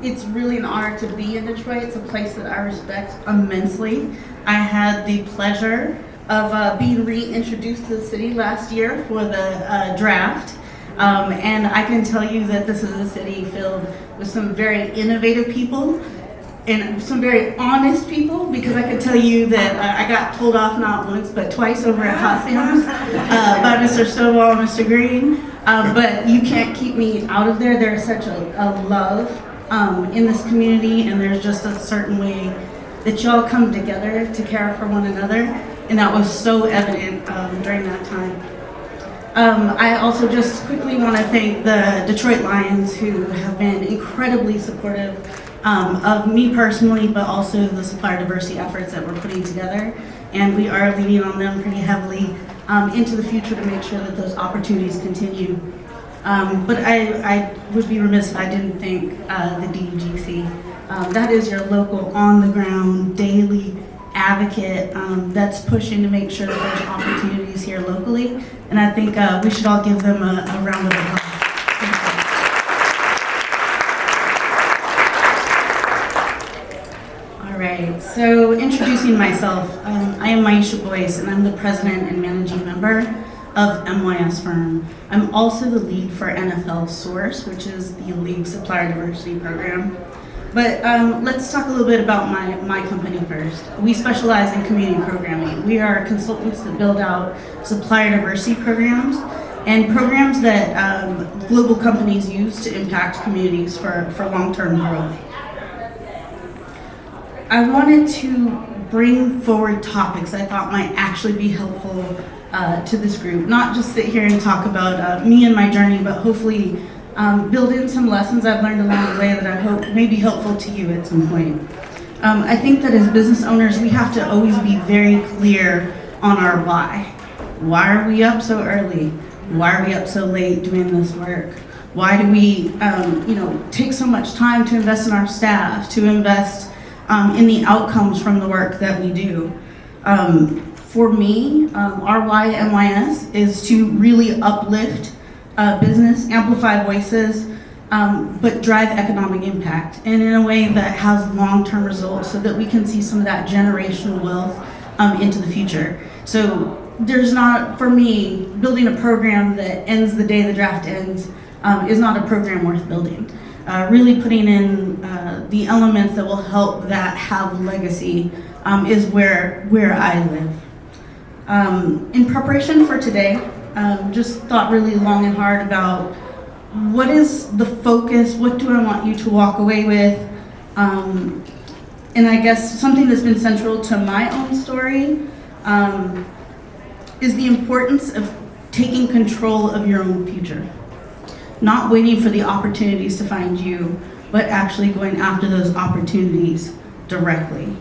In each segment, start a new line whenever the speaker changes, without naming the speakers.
It's really an honor to be in Detroit. It's a place that I respect immensely. I had the pleasure of being reintroduced to the city last year for the draft. And I can tell you that this is a city filled with some very innovative people and some very honest people, because I can tell you that I got told off not once but twice over at Hot Sam's by Mr. Stovall and Mr. Green. But you can't keep me out of there. There's such a love in this community, and there's just a certain way that y'all come together to care for one another, and that was so evident during that time. I also just quickly want to thank the Detroit Lions, who have been incredibly supportive of me personally, but also the supplier diversity efforts that we're putting together. And we are leaning on them pretty heavily into the future to make sure that those opportunities continue. But I would be remiss if I didn't thank the DEGC. That is your local, on-the-ground, daily advocate that's pushing to make sure that there's opportunities here locally. And I think we should all give them a round of applause. All right, so introducing myself, I am Myisha Boyce, and I'm the president and managing member of MYS Firm. I'm also the lead for NFL Source, which is the league supplier diversity program. But let's talk a little bit about my company first. We specialize in community programming. We are consultants that build out supplier diversity programs and programs that global companies use to impact communities for long-term growth. I wanted to bring forward topics I thought might actually be helpful to this group, not just sit here and talk about me and my journey, but hopefully build in some lessons I've learned along the way that I hope may be helpful to you at some point. I think that as business owners, we have to always be very clear on our why. Why are we up so early? Why are we up so late doing this work? Why do we take so much time to invest in our staff, to invest in the outcomes from the work that we do? For me, our why at MYS is to really uplift business, amplify voices, but drive economic impact, and in a way that has long-term results so that we can see some of that generational wealth into the future. So there's not, for me, building a program that ends the day the draft ends is not a program worth building. Really putting in the elements that will help that have legacy is where I live. In preparation for today, just thought really long and hard about what is the focus, what do I want you to walk away with, and I guess something that's been central to my own story is the importance of taking control of your own future. Not waiting for the opportunities to find you, but actually going after those opportunities directly.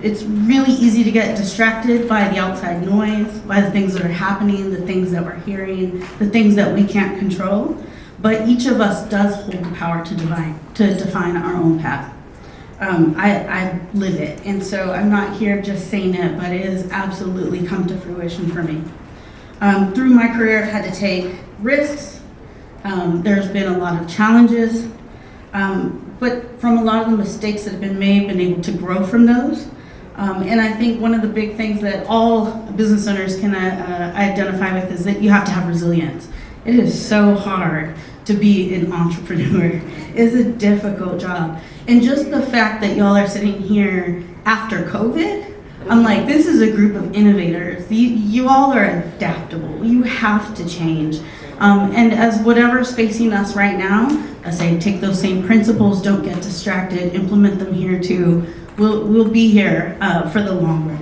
It's really easy to get distracted by the outside noise, by the things that are happening, the things that we're hearing, the things that we can't control. But each of us does hold the power to define our own path. I live it, and so I'm not here just saying it, but it has absolutely come to fruition for me. Through my career, I've had to take risks. There's been a lot of challenges, but from a lot of the mistakes that have been made, been able to grow from those. And I think one of the big things that all business owners can identify with is that you have to have resilience. It is so hard to be an entrepreneur. It's a difficult job. And just the fact that y'all are sitting here after COVID, I'm like, this is a group of innovators. You all are adaptable. You have to change. And as whatever's facing us right now, I say take those same principles, don't get distracted, implement them here too. We'll be here for the long run.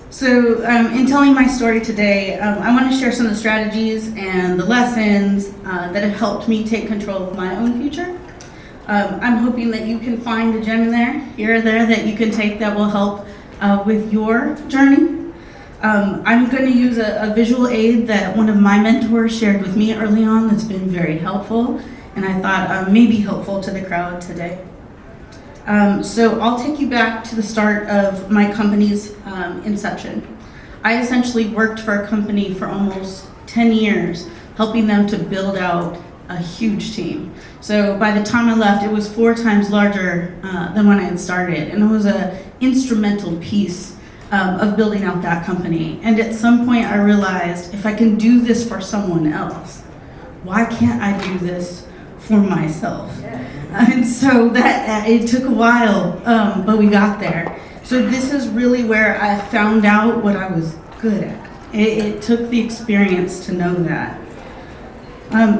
So in telling my story today, I want to share some of the strategies and the lessons that have helped me take control of my own future. I'm hoping that you can find a gem in there, here or there, that you can take that will help with your journey. I'm going to use a visual aid that one of my mentors shared with me early on that's been very helpful, and I thought may be helpful to the crowd today. So I'll take you back to the start of my company's inception. I essentially worked for a company for almost 10 years helping them to build out a huge team. So by the time I left, it was 4 times larger than when I had started, and it was an instrumental piece of building out that company. And at some point I realized, if I can do this for someone else, why can't I do this for myself? And so that it took a while, but we got there. So this is really where I found out what I was good at. It took the experience to know that.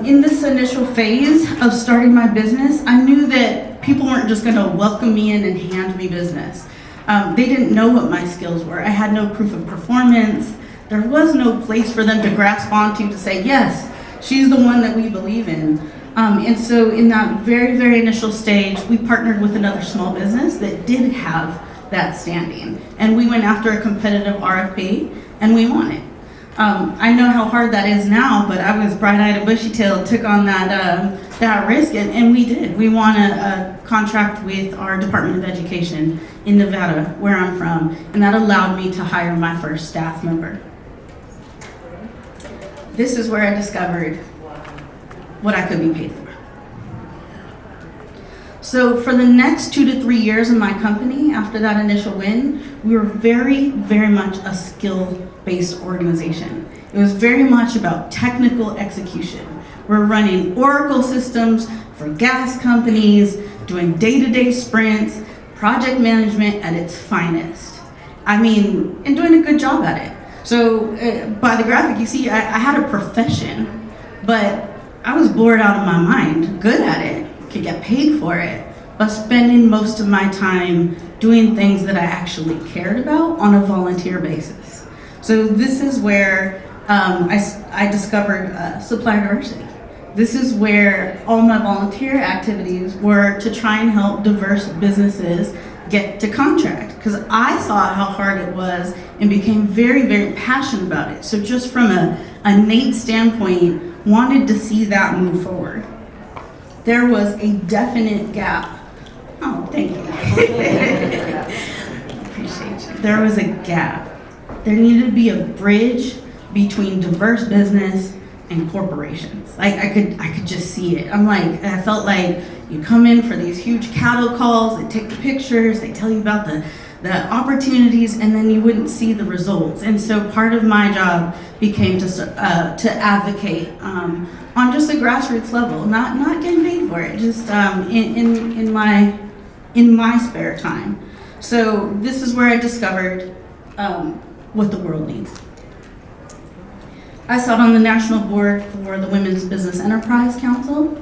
In this initial phase of starting my business, I knew that people weren't just going to welcome me in and hand me business. They didn't know what my skills were. I had no proof of performance. There was no place for them to grasp onto to say, yes, she's the one that we believe in. And so in that very, very initial stage, we partnered with another small business that did have that standing. And we went after a competitive RFP, and we won it. I know how hard that is now, but I was bright-eyed and bushy-tailed, took on that risk, and we did. We won a contract with our Department of Education in Nevada, where I'm from, and that allowed me to hire my first staff member. This is where I discovered what I could be paid for. So for the next 2 to 3 years in my company, after that initial win, we were very, very much a skill-based organization. It was very much about technical execution. We're running Oracle systems for gas companies, doing day-to-day sprints, project management at its finest. And doing a good job at it. So by the graphic, you see, I had a profession, but I was bored out of my mind, good at it, could get paid for it, but spending most of my time doing things that I actually cared about on a volunteer basis. So this is where I discovered supplier diversity. This is where all my volunteer activities were to try and help diverse businesses get to contract, because I saw how hard it was and became very, very passionate about it. So just from a innate standpoint, wanted to see that move forward. There was a definite gap. Oh, thank you. Appreciate you. There was a gap. There needed to be a bridge between diverse business and corporations. I could just see it. I felt like you come in for these huge cattle calls, they take the pictures, they tell you about the opportunities, and then you wouldn't see the results. And so part of my job became to advocate on just a grassroots level, not getting paid for it, just in my spare time. So this is where I discovered what the world needs. I sat on the national board for the Women's Business Enterprise Council.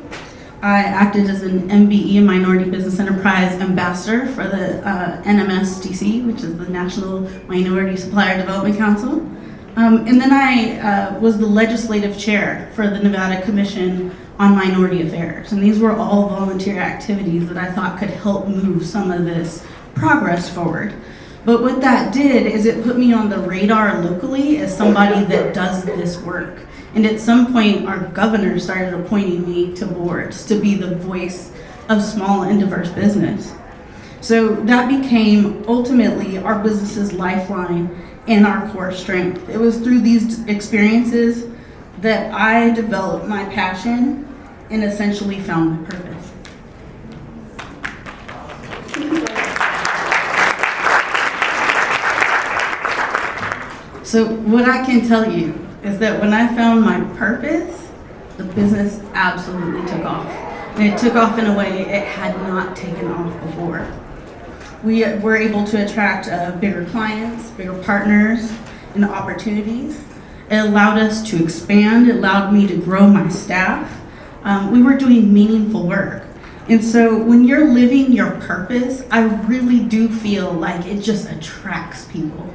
I acted as an MBE, Minority Business Enterprise Ambassador for the NMSDC, which is the National Minority Supplier Development Council. And then I was the legislative chair for the Nevada Commission on Minority Affairs. And these were all volunteer activities that I thought could help move some of this progress forward. But what that did is it put me on the radar locally as somebody that does this work. And at some point, our governor started appointing me to boards to be the voice of small and diverse business. So that became ultimately our business's lifeline and our core strength. It was through these experiences that I developed my passion and essentially found my purpose. So what I can tell you is that when I found my purpose, the business absolutely took off. And it took off in a way it had not taken off before. We were able to attract bigger clients, bigger partners, and opportunities. It allowed us to expand. It allowed me to grow my staff. We were doing meaningful work. And so when you're living your purpose, I really do feel like it just attracts people.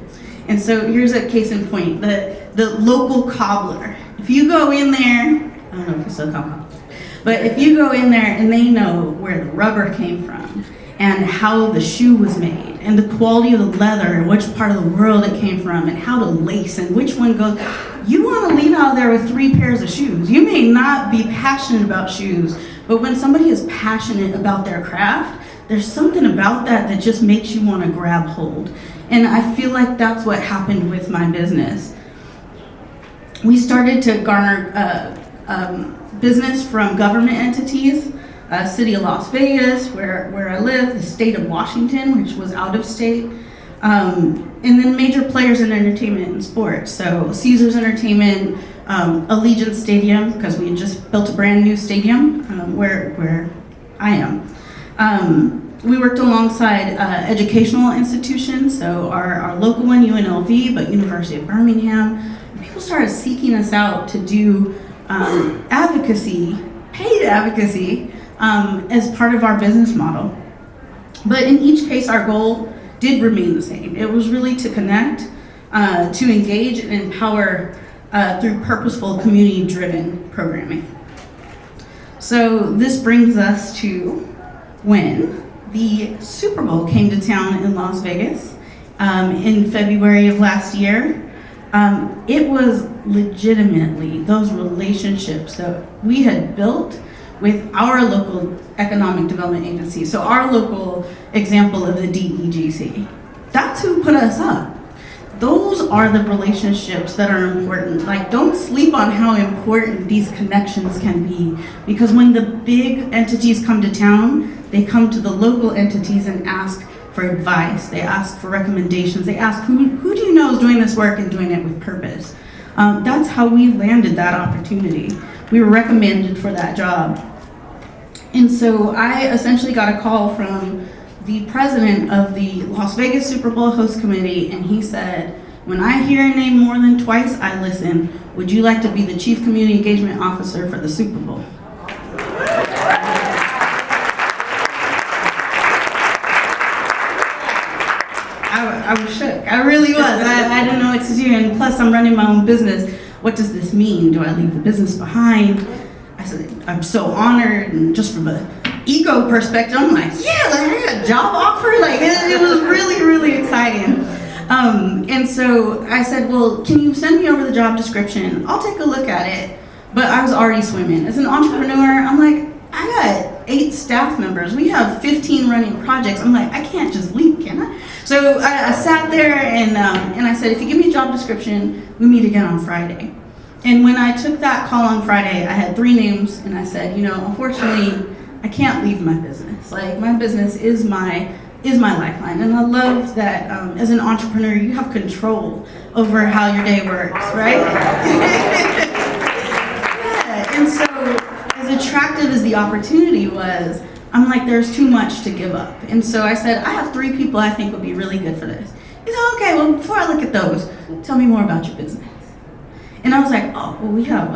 And so here's a case in point, the local cobbler. If you go in there, I don't know if you still call cobbler, but if you go in there and they know where the rubber came from and how the shoe was made and the quality of the leather and which part of the world it came from and how to lace and which one goes, you want to leave out there with 3 pairs of shoes. You may not be passionate about shoes, but when somebody is passionate about their craft, there's something about that just makes you want to grab hold. And I feel like that's what happened with my business. we started to garner business from government entities, City of Las Vegas, where I live, the state of Washington, which was out of state, and then major players in entertainment and sports. So Caesars Entertainment, Allegiant Stadium, because we had just built a brand new stadium where I am. We worked alongside educational institutions, so our local one, UNLV, but University of Birmingham. People started seeking us out to do advocacy, paid advocacy, as part of our business model. But in each case, our goal did remain the same. It was really to connect, to engage and empower through purposeful, community-driven programming. So this brings us to when the Super Bowl came to town in Las Vegas in February of last year. It was legitimately those relationships that we had built with our local economic development agency. So our local example of the DEGC. That's who put us up. Those are the relationships that are important. Like, don't sleep on how important these connections can be, because when the big entities come to town, they come to the local entities and ask for advice. They ask for recommendations. They ask, who do you know is doing this work and doing it with purpose? That's how we landed that opportunity. We were recommended for that job. And so I essentially got a call from the president of the Las Vegas Super Bowl host committee, and he said, when I hear a name more than twice, I listen. Would you like to be the chief community engagement officer for the Super Bowl? I was shook. I really was. I didn't know what to do. And plus, I'm running my own business. What does this mean? Do I leave the business behind? I said, I'm so honored. And just from an ego perspective, I'm like, yeah, like, I got a job offer. Like, it was really, really exciting. And so I said, well, can you send me over the job description? I'll take a look at it. But I was already swimming. As an entrepreneur, I'm like, I got 8 staff members. We have 15 running projects. I'm like, I can't just leave, can I? So I sat there and I said, if you give me a job description, we meet again on Friday. And when I took that call on Friday, I had 3 names, and I said, unfortunately, I can't leave my business. Like, my business is my lifeline. And I love that as an entrepreneur, you have control over how your day works, right? Yeah. And so as attractive as the opportunity was, I'm like, there's too much to give up. And so I said, I have 3 people I think would be really good for this. He said, okay, well, before I look at those, tell me more about your business. And I was like, oh, well, we have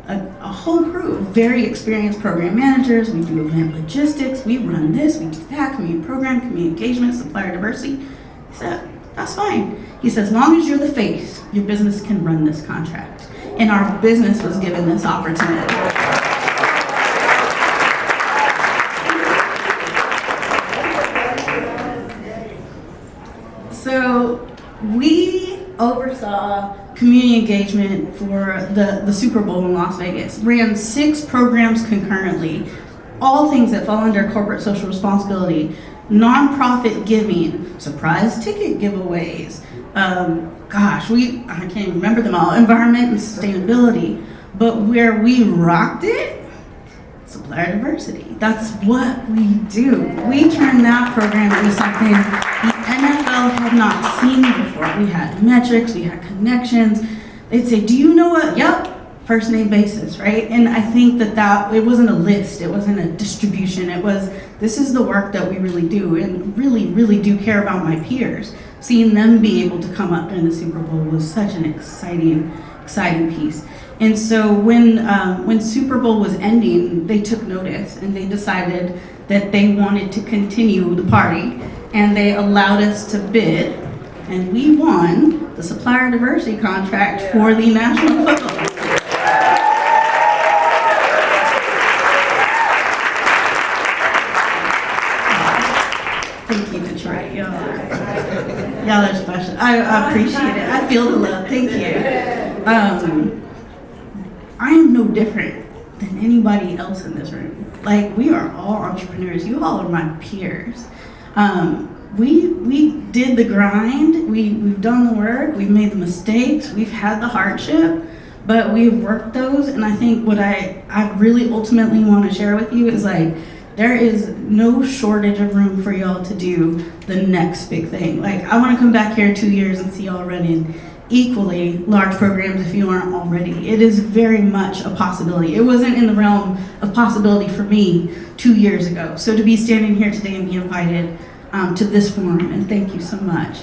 a whole crew of very experienced program managers. We do event logistics. We run this, we do that, community program, community engagement, supplier diversity. He said, that's fine. He said, as long as you're the face, your business can run this contract. And our business was given this opportunity. So we oversaw community engagement for the Super Bowl in Las Vegas, ran 6 programs concurrently, all things that fall under corporate social responsibility, nonprofit giving, surprise ticket giveaways, I can't even remember them all, environment and sustainability, but where we rocked it, supplier diversity. That's what we do. We turned that program into something the NFL had not seen before. We had metrics, we had connections. They'd say, do you know what? Yep, first name basis, right? And I think that it wasn't a list, it wasn't a distribution, it was, this is the work that we really do and really, really do care about my peers. Seeing them be able to come up during the Super Bowl was such an exciting piece. And so when Super Bowl was ending, they took notice and they decided that they wanted to continue the party, and they allowed us to bid, and we won the supplier diversity contract for the National Football League. Thank you, Detroit. Y'all are special. I appreciate it. I feel the love. Thank you. I am no different than anybody else in this room. Like, we are all entrepreneurs. You all are my peers. We did the grind. We've done the work. We've made the mistakes. We've had the hardship. but we've worked those, and I think what I really ultimately want to share with you is like, there is no shortage of room for y'all to do the next big thing. Like, I want to come back here in 2 years and see y'all running equally large programs if you aren't already. It is very much a possibility. It wasn't in the realm of possibility for me 2 years ago. So to be standing here today and be invited to this forum, and thank you so much,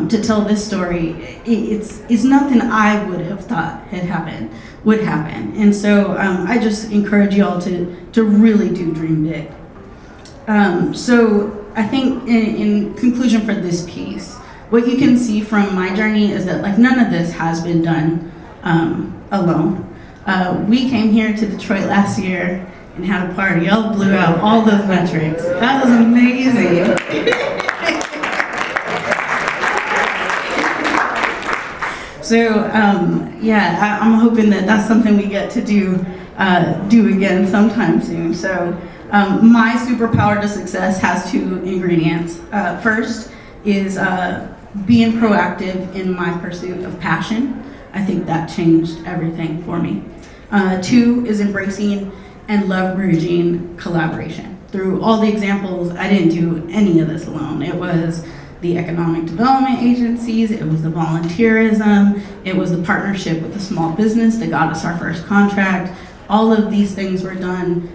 to tell this story, it's nothing I would have thought would happen. And so I just encourage you all to really do dream big. So I think in conclusion for this piece, what you can see from my journey is that like none of this has been done alone. We came here to Detroit last year and had a party. Y'all blew out all those metrics. That was amazing. So yeah, I'm hoping that that's something we get to do again sometime soon. So my superpower to success has 2 ingredients. First is being proactive in my pursuit of passion. I think that changed everything for me. 2 is embracing and leveraging collaboration. Through all the examples, I didn't do any of this alone. It was the economic development agencies, it was the volunteerism, it was the partnership with the small business that got us our first contract. All of these things were done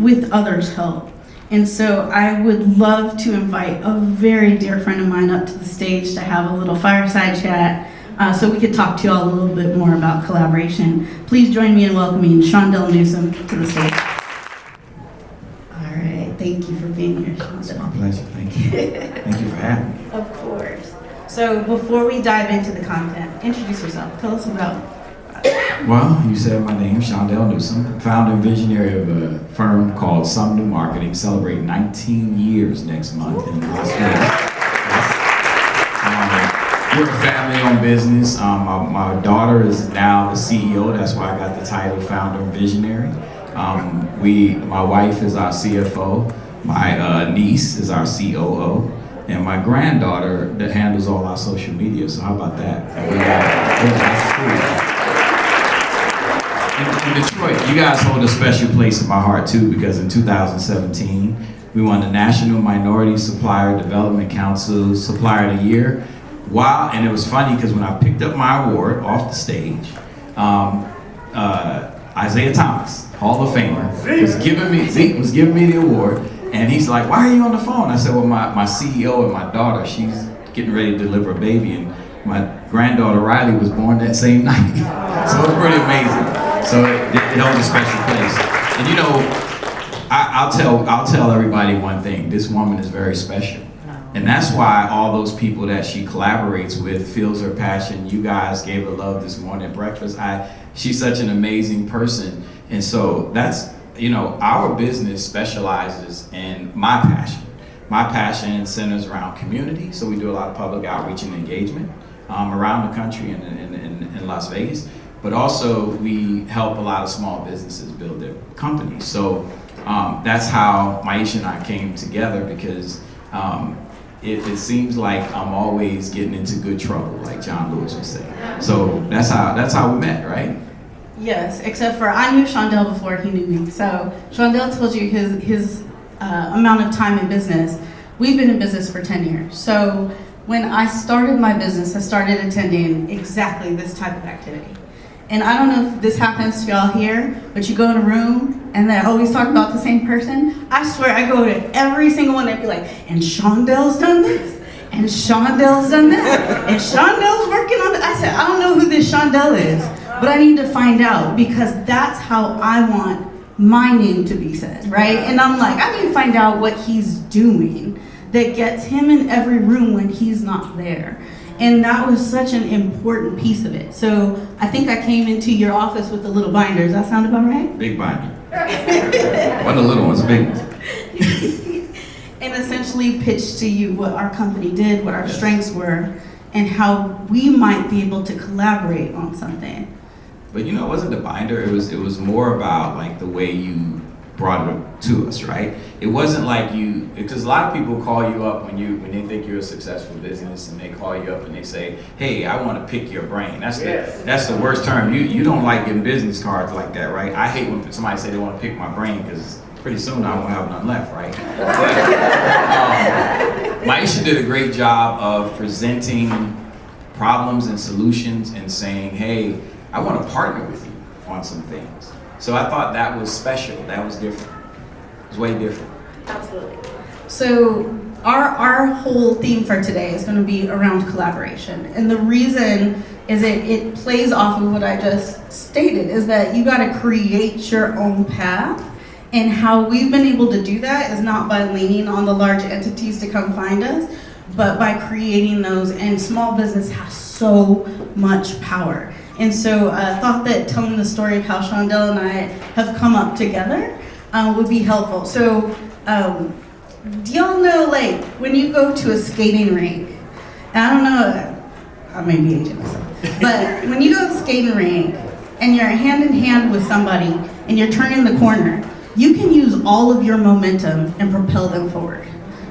with others' help. And so I would love to invite a very dear friend of mine up to the stage to have a little fireside chat so we could talk to you all a little bit more about collaboration. Please join me in welcoming Shaundell Newsome to the stage. All right, thank you for being here, Shaundell.
It's my pleasure, thank you. Thank you for having me.
Of course. So before we dive into the content, introduce yourself. Tell us about.
Well, you said my name, Shaundell Newsome, founder and visionary of a firm called Sumnu Marketing, celebrating 19 years next month in Las Vegas. We're a family-owned business. My daughter is now the CEO. That's why I got the title founder and visionary. My wife is our CFO. My niece is our COO. And my granddaughter that handles all our social media. So how about that? In Detroit, you guys hold a special place in my heart too, because in 2017, we won the National Minority Supplier Development Council Supplier of the Year. Wow, and it was funny because when I picked up my award off the stage, Isaiah Thomas, Hall of Famer, Zeke was giving me the award, and he's like, "Why are you on the phone?" I said, "Well, my CEO and my daughter, she's getting ready to deliver a baby, and my granddaughter Riley was born that same night." So it was pretty amazing. So it holds a special place. And you know, I'll tell everybody one thing: this woman is very special. And that's why all those people that she collaborates with feels her passion. You guys gave her love this morning at breakfast. She's such an amazing person. And so that's, you know, our business specializes in my passion. My passion centers around community. So we do a lot of public outreach and engagement around the country and in Las Vegas. But also we help a lot of small businesses build their companies. So that's how Myisha and I came together, because it seems like I'm always getting into good trouble, like John Lewis would say. So that's how we met, right?
Yes, except for I knew Shaundell before he knew me. So Shaundell told you his amount of time in business. We've been in business for 10 years. So when I started my business, I started attending exactly this type of activity. And I don't know if this happens to y'all here, but you go in a room and they always talk about the same person. I swear I go to every single one and be like, and Shaundell's done this, and Shaundell's done that, and Shaundell's working on it. I said, I don't know who this Shaundell is, but I need to find out, because that's how I want my name to be said, right? And I'm like, I need to find out what he's doing that gets him in every room when he's not there. And that was such an important piece of it. So I think I came into your office with the little binders. That sound about right?
Big binder. One of the little ones, big ones.
And essentially pitched to you what our company did, what our strengths were, and how we might be able to collaborate on something.
But you know, it wasn't the binder. It was more about like the way you brought it to us, right? It wasn't like because a lot of people call you up when they think you're a successful business, and they call you up and they say, hey, I want to pick your brain. That's the worst term. You don't like getting business cards like that, right? I hate when somebody say they want to pick my brain, because pretty soon I won't have none left, right? But, Myisha did a great job of presenting problems and solutions and saying, hey, I want to partner with you on some things. So I thought that was special. That was different. It was way different.
Absolutely. So our whole theme for today is going to be around collaboration. And the reason is it plays off of what I just stated, is that you got to create your own path. And how we've been able to do that is not by leaning on the large entities to come find us, but by creating those. And small business has so much power. And so I thought that telling the story of how Shaundell and I have come up together would be helpful. So do y'all know, like, when you go to a skating rink, and I don't know, I may be aging myself, but when you go to a skating rink and you're hand in hand with somebody and you're turning the corner, you can use all of your momentum and propel them forward.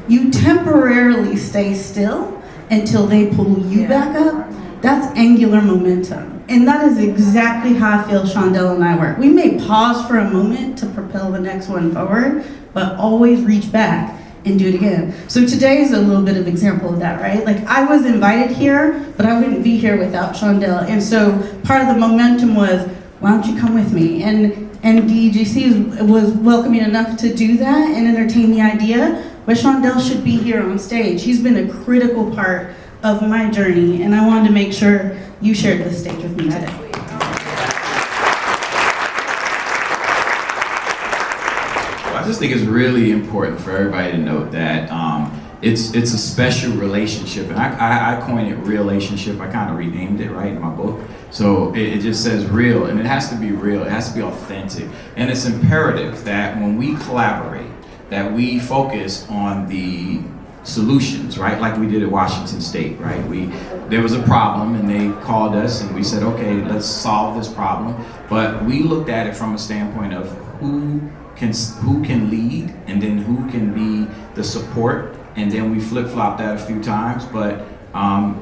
You temporarily stay still until they pull you back up. That's angular momentum. And that is exactly how I feel Shaundell and I work. We may pause for a moment to propel the next one forward, but always reach back and do it again. So today is a little bit of example of that, right? Like, I was invited here, but I wouldn't be here without Shaundell. And so part of the momentum was, why don't you come with me? And DGC was welcoming enough to do that and entertain the idea, but Shaundell should be here on stage. He's been a critical part of my journey, and I wanted to make sure you shared this stage with me today.
Well, I just think it's really important for everybody to note that it's a special relationship, and I coined it relationship. I kind of renamed it, right, in my book. So it just says real, and it has to be real. It has to be authentic, and it's imperative that when we collaborate, that we focus on the solutions, right? Like we did at Washington State, right? There was a problem and they called us and we said, okay, let's solve this problem. But we looked at it from a standpoint of who can lead, and then who can be the support, and then we flip-flopped that a few times. But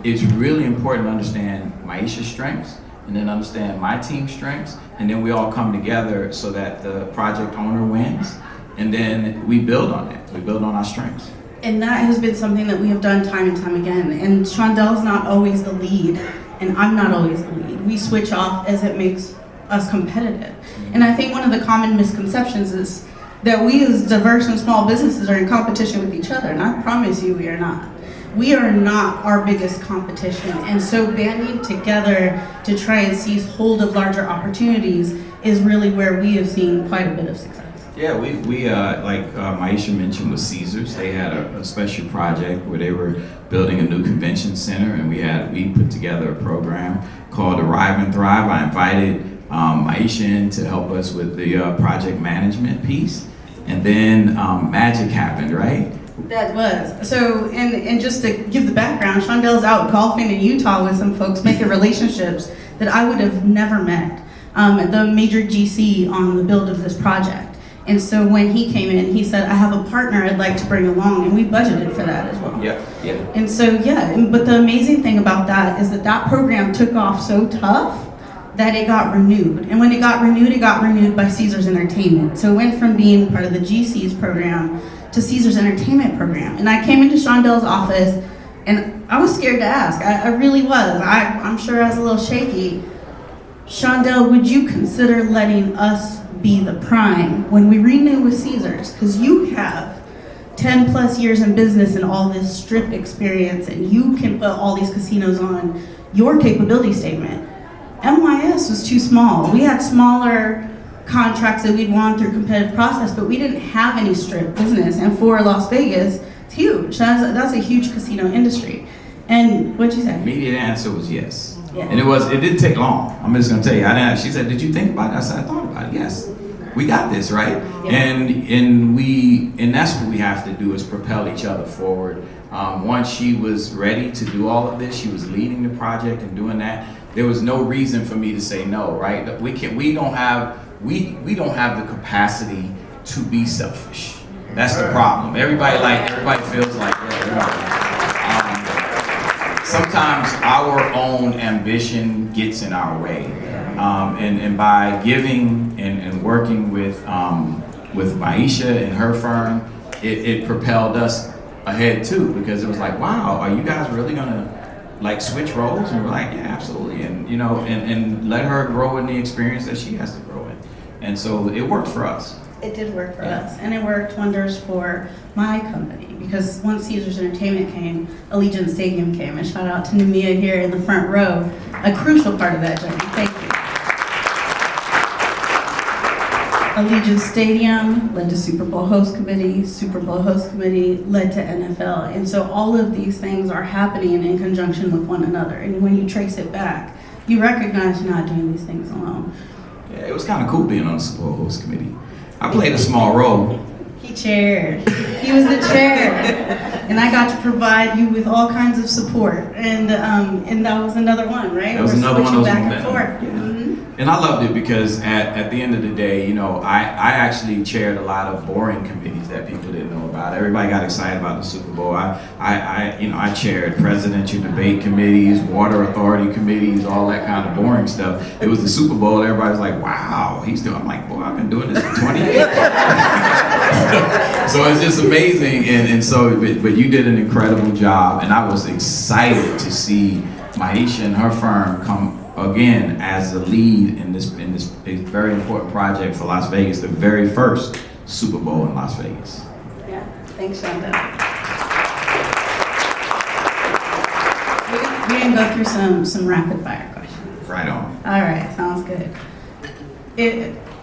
it's really important to understand Myisha's strengths, and then understand my team's strengths, and then we all come together so that the project owner wins, and then we build on it. We build on our strengths.
And that has been something that we have done time and time again. And Shaundell's not always the lead, and I'm not always the lead. We switch off as it makes us competitive. And I think one of the common misconceptions is that we as diverse and small businesses are in competition with each other, and I promise you we are not. We are not our biggest competition, and so banding together to try and seize hold of larger opportunities is really where we have seen quite a bit of success.
Yeah, we like Myisha mentioned with Caesars, they had a special project where they were building a new convention center, and we put together a program called Arrive and Thrive. I invited Myisha in to help us with the project management piece, and then magic happened, right?
That was. So, and just to give the background, Shaundell's out golfing in Utah with some folks, making relationships that I would have never met at the major GC on the build of this project. And so when he came in, he said, I have a partner I'd like to bring along, and we budgeted for that as well.
Yeah.
And so, but the amazing thing about that is that program took off so tough that it got renewed. And when it got renewed by Caesars Entertainment. So it went from being part of the GC's program to Caesars Entertainment program. And I came into Shaundell's office, and I was scared to ask. I really was. I'm sure I was a little shaky. Shaundell, would you consider letting us be the prime when we renew with Caesars? Because you have 10 plus years in business and all this strip experience, and you can put all these casinos on your capability statement. MYS was too small. We had smaller contracts that we'd won through competitive process, but we didn't have any strip business. And for Las Vegas, it's huge. That's a huge casino industry. And what'd you say?
Immediate answer was yes.
Yeah.
And it didn't take long. I'm just gonna tell you. She said, did you think about it? I said, I thought about it, yes. We got this, right?
Yeah.
And that's what we have to do, is propel each other forward. Once she was ready to do all of this, she was leading the project and doing that. There was no reason for me to say no, right? We don't have the capacity to be selfish. That's the problem. Everybody feels like sometimes our own ambition gets in our way. And by giving and working with Myisha and her firm, it propelled us ahead too, because it was like, wow, are you guys really gonna like switch roles? And we're like, yeah, absolutely. And you know, and let her grow in the experience that she has to grow in. And so it worked for us.
It did work for us, and it worked wonders for my company, because once Caesars Entertainment came, Allegiant Stadium came, and shout out to Namia here in the front row, a crucial part of that journey. Thank you. Allegiant Stadium led to Super Bowl host committee led to NFL, and so all of these things are happening in conjunction with one another, and when you trace it back, you recognize you're not doing these things alone.
Yeah, it was kind of cool being on the Super Bowl host committee. I played a small role.
He chaired. He was the chair, and I got to provide you with all kinds of support, and that was another one, right?
That was another one of those
back and
momentum.
forth.
Yeah.
Mm-hmm.
And I loved it because at the end of the day, you know, I actually chaired a lot of boring committees that people didn't know about. Everybody got excited about the Super Bowl. I chaired presidential debate committees, water authority committees, all that kind of boring stuff. It was the Super Bowl. Everybody's like, wow, he's doing. I'm like, boy, I've been doing this for 20 years. So it's just amazing. And so, but you did an incredible job, and I was excited to see Myisha and her firm come again as the lead in this very important project for Las Vegas, the very first Super Bowl in Las Vegas.
Yeah, thanks, Shaundell. We're gonna go through some rapid fire questions.
Right on.
All right, sounds good.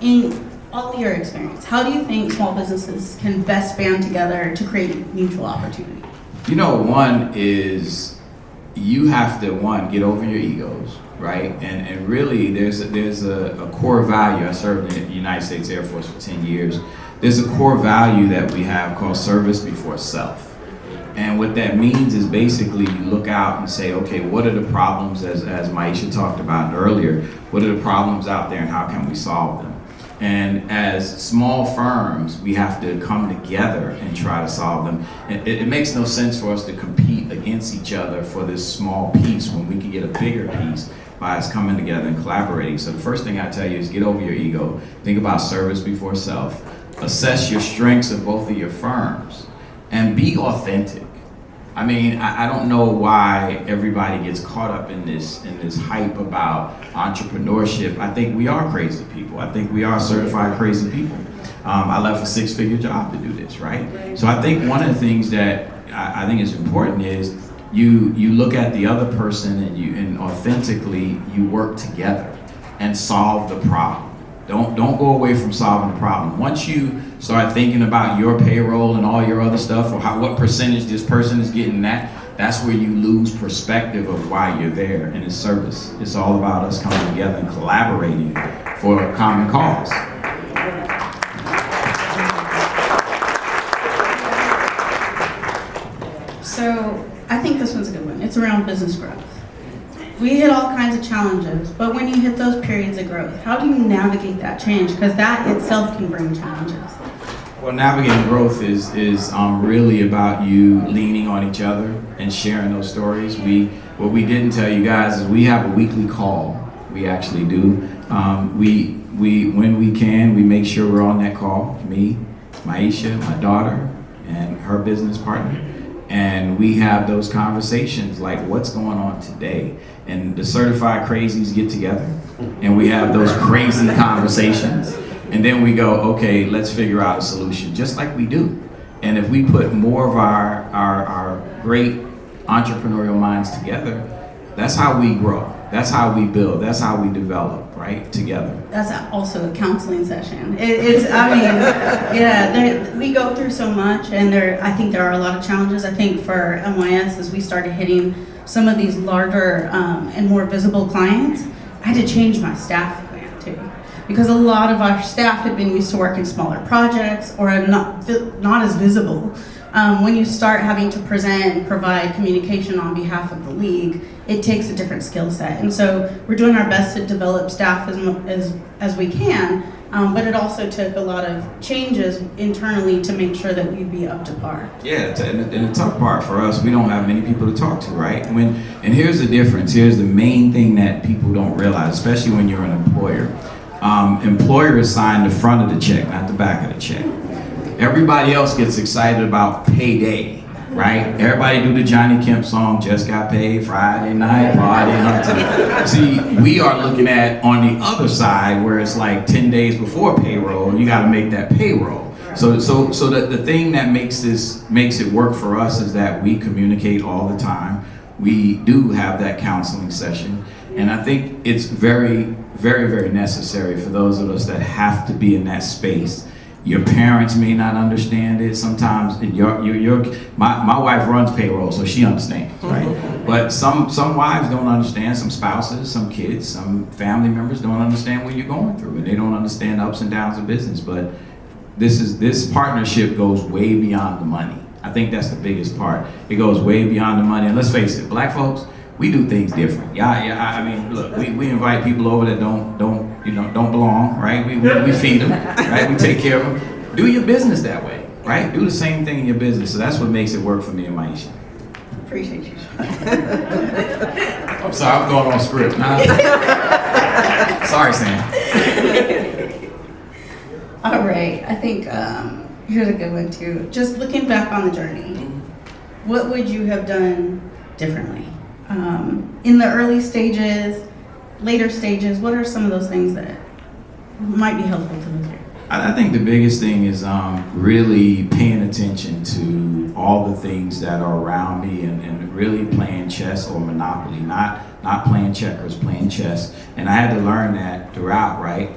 In all your experience, how do you think small businesses can best band together to create mutual opportunity?
You know, one is you have to get over your egos, right? And really, there's a core value. I served in the United States Air Force for 10 years. There's a core value that we have called service before self. And what that means is basically you look out and say, okay, what are the problems, as Myisha talked about earlier, what are the problems out there and how can we solve them? And as small firms, we have to come together and try to solve them. It makes no sense for us to compete against each other for this small piece when we can get a bigger piece by us coming together and collaborating. So the first thing I tell you is get over your ego. Think about service before self. Assess your strengths of both of your firms and be authentic. I mean, I don't know why everybody gets caught up in this hype about entrepreneurship. I think we are crazy people. I think we are certified crazy people. I left a 6-figure job to do this, right? So I think one of the things that I think is important is you look at the other person and authentically you work together and solve the problem. Don't go away from solving the problem. Once you start thinking about your payroll and all your other stuff, or what percentage this person is getting, that's where you lose perspective of why you're there. And it's service. It's all about us coming together and collaborating for a common cause.
So I think this one's a good one. It's around business growth. We hit all kinds of challenges, but when you hit those periods of growth, how do you navigate that change? Because that itself can bring challenges.
Well, navigating growth is really about you leaning on each other and sharing those stories. What we didn't tell you guys is we have a weekly call. We actually do. When we can, we make sure we're on that call. Me, Myisha, my daughter, and her business partner. And we have those conversations like, what's going on today? And the certified crazies get together and we have those crazy conversations. And then we go, okay, let's figure out a solution, just like we do. And if we put more of our great entrepreneurial minds together, that's how we grow. That's how we build. That's how we develop, right? Together.
That's also a counseling session. We go through so much, and I think there are a lot of challenges. I think for MYS, as we started hitting some of these larger and more visible clients, I had to change my staff plan too. Because a lot of our staff had been used to working smaller projects or not as visible. When you start having to present and provide communication on behalf of the league, it takes a different skill set. And so we're doing our best to develop staff as we can, but it also took a lot of changes internally to make sure that we'd be up to par.
Yeah, and the tough part for us, we don't have many people to talk to, right? And here's the difference. Here's the main thing that people don't realize, especially when you're an employer. Employers sign the front of the check, not the back of the check. Everybody else gets excited about payday, right? Everybody do the Johnny Kemp song, just got paid Friday night, party hunting. See, we are looking at on the other side where it's like 10 days before payroll, and you got to make that payroll. So the thing that makes it work for us is that we communicate all the time. We do have that counseling session, and I think it's very, very, very necessary for those of us that have to be in that space. Your parents may not understand it. Sometimes my wife runs payroll, so she understands, right? But some wives don't understand, some spouses, some kids, some family members don't understand what you're going through, and they don't understand the ups and downs of business. But this partnership goes way beyond the money. I think that's the biggest part. It goes way beyond the money. And let's face it, black folks, we do things different. Yeah. I mean, look, we invite people over that don't belong, right? We feed them, right? We take care of them. Do your business that way, right? Do the same thing in your business. So that's what makes it work for me and Myisha.
Appreciate you.
I'm sorry, I'm going on script. Nah. Sorry, Sam.
All right, I think here's a good one too. Just looking back on the journey, what would you have done differently? In the early stages, later stages, what are some of those things that might be helpful to us here?
I think the biggest thing is really paying attention to all the things that are around me and really playing chess or Monopoly, not playing checkers, playing chess. And I had to learn that throughout, right?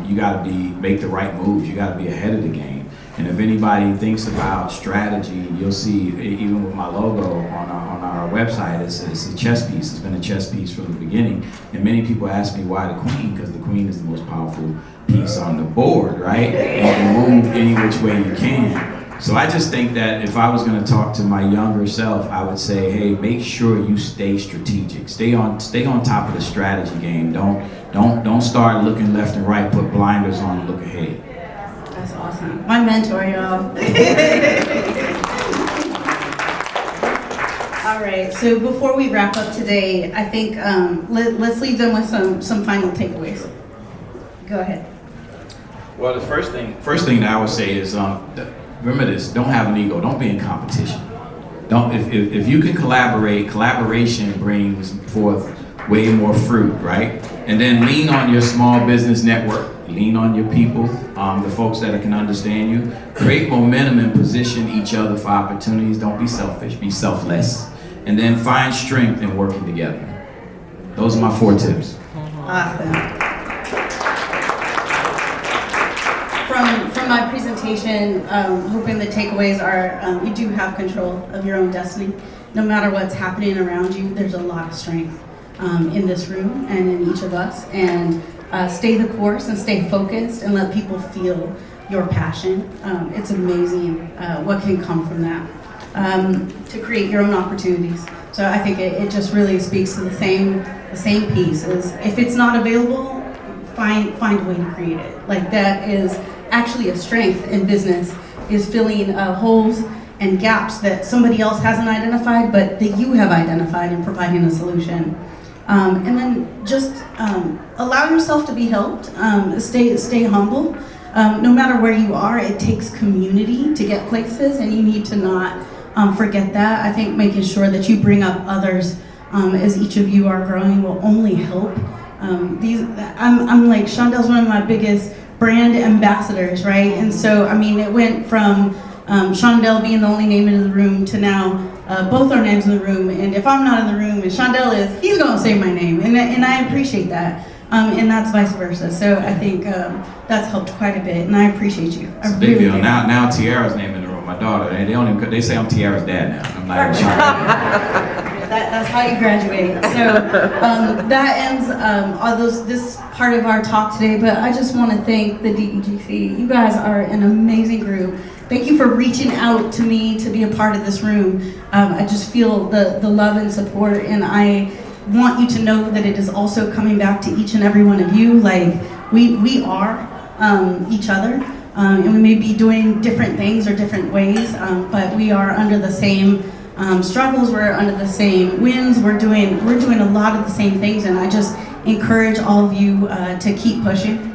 You gotta make the right moves, you gotta be ahead of the game. And if anybody thinks about strategy, you'll see, even with my logo on our website, it's a chess piece. It's been a chess piece from the beginning. And many people ask me why the queen, because the queen is the most powerful piece on the board, right? And you can move any which way you can. So I just think that if I was going to talk to my younger self, I would say, hey, make sure you stay strategic. Stay on top of the strategy game. Don't start looking left and right, put blinders on and look ahead.
That's awesome. My mentor, y'all. All right, so before we wrap up today, I think let's leave them with some final takeaways. Go ahead.
Well, the first thing that I would say is, remember this, don't have an ego, don't be in competition. If you can collaboration brings forth way more fruit, right? And then lean on your small business network, lean on your people, the folks that can understand you. Create momentum and position each other for opportunities. Don't be selfish, be selfless. And then find strength in working together. Those are my 4 tips.
Awesome. From my presentation, hoping the takeaways are you do have control of your own destiny. No matter what's happening around you, there's a lot of strength in this room and in each of us. And stay the course and stay focused and let people feel your passion. It's amazing what can come from that to create your own opportunities. So I think it just really speaks to the same piece is if it's not available, find a way to create it. Like that is actually a strength in business, is filling holes and gaps that somebody else hasn't identified, but that you have identified and providing a solution. And then just allow yourself to be helped. Stay humble. No matter where you are, it takes community to get places, and you need to not forget that. I think making sure that you bring up others as each of you are growing will only help. I'm like, Shaundell's one of my biggest brand ambassadors, right? And so, I mean, it went from Shaundell being the only name in the room to now both our names in the room. And if I'm not in the room and Shaundell is, he's going to say my name. And I appreciate that. And that's vice versa. So I think that's helped quite a bit. And I appreciate you.
It's a big deal. Now Tiara's name in the room, my daughter. And they say I'm Tiara's dad now. I'm not even sure.
That's how you graduate. So that ends this part of our talk today, but I just want to thank the DEGC. You guys are an amazing group. Thank you for reaching out to me to be a part of this room. I just feel the love and support, and I want you to know that it is also coming back to each and every one of you. Like we are each other. And we may be doing different things or different ways, but we are under the same struggles, we're under the same wins, we're doing a lot of the same things, and I just encourage all of you to keep pushing.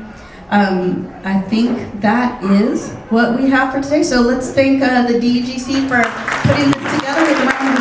I think that is what we have for today, so let's thank the DEGC for putting this together with a round of